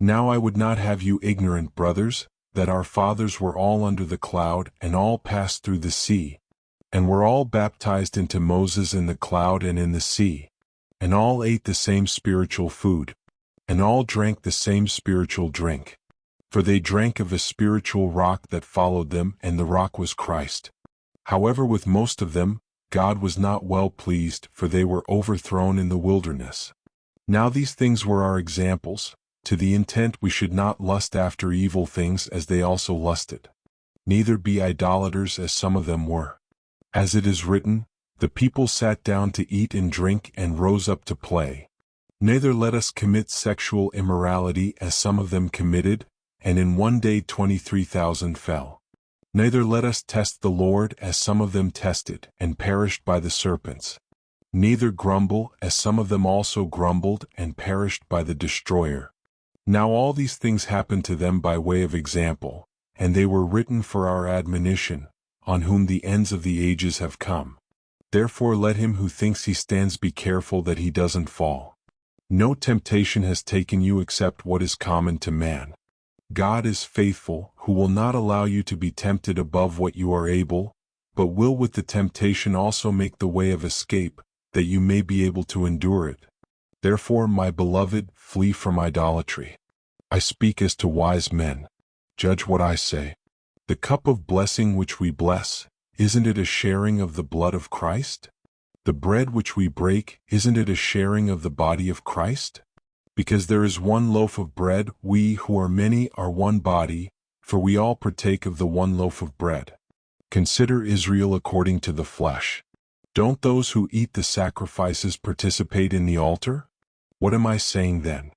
Now I would not have you ignorant, brothers, that our fathers were all under the cloud, and all passed through the sea, and were all baptized into Moses in the cloud and in the sea, and all ate the same spiritual food, and all drank the same spiritual drink. For they drank of a spiritual rock that followed them, and the rock was Christ. However, with most of them, God was not well pleased, for they were overthrown in the wilderness. Now these things were our examples, to the intent we should not lust after evil things as they also lusted. Neither be idolaters as some of them were. As it is written, the people sat down to eat and drink and rose up to play. Neither let us commit sexual immorality as some of them committed, and in one day 23,000 fell. Neither let us test the Lord as some of them tested, and perished by the serpents. Neither grumble as some of them also grumbled, and perished by the destroyer. Now all these things happened to them by way of example, and they were written for our admonition, on whom the ends of the ages have come. Therefore let him who thinks he stands be careful that he doesn't fall. No temptation has taken you except what is common to man. God is faithful, who will not allow you to be tempted above what you are able, but will with the temptation also make the way of escape, that you may be able to endure it. Therefore, my beloved, flee from idolatry. I speak as to wise men. Judge what I say. The cup of blessing which we bless, isn't it a sharing of the blood of Christ? The bread which we break, isn't it a sharing of the body of Christ? Because there is one loaf of bread, we who are many are one body, for we all partake of the one loaf of bread. Consider Israel according to the flesh. Don't those who eat the sacrifices participate in the altar? What am I saying then?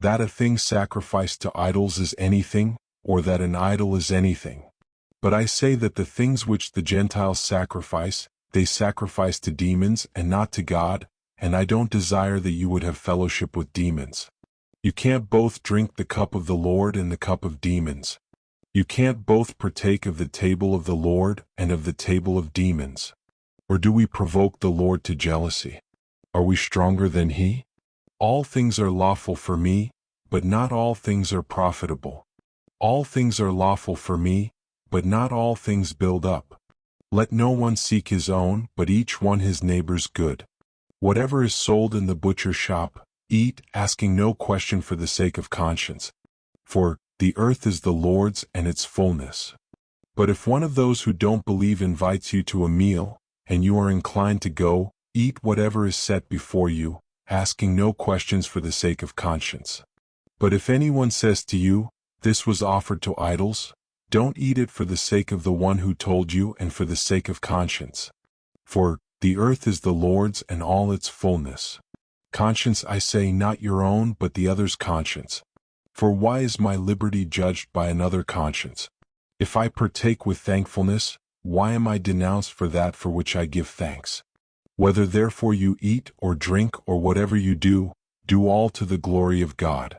That a thing sacrificed to idols is anything, or that an idol is anything? But I say that the things which the Gentiles sacrifice, they sacrifice to demons and not to God, and I don't desire that you would have fellowship with demons. You can't both drink the cup of the Lord and the cup of demons. You can't both partake of the table of the Lord and of the table of demons. Or do we provoke the Lord to jealousy? Are we stronger than He? All things are lawful for me, but not all things are profitable. All things are lawful for me, but not all things build up. Let no one seek his own, but each one his neighbor's good. Whatever is sold in the butcher's shop, eat, asking no question for the sake of conscience. For the earth is the Lord's and its fullness. But if one of those who don't believe invites you to a meal, and you are inclined to go, eat whatever is set before you, asking no questions for the sake of conscience. But if anyone says to you, "This was offered to idols," don't eat it for the sake of the one who told you and for the sake of conscience. For the earth is the Lord's and all its fullness. Conscience, I say, not your own but the other's conscience. For why is my liberty judged by another conscience? If I partake with thankfulness, why am I denounced for that for which I give thanks? Whether therefore you eat or drink or whatever you do, do all to the glory of God.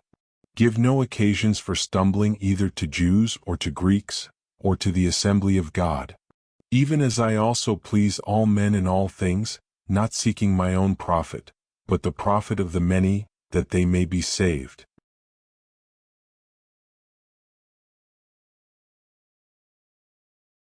Give no occasions for stumbling either to Jews or to Greeks, or to the assembly of God. Even as I also please all men in all things, not seeking my own profit, but the profit of the many, that they may be saved.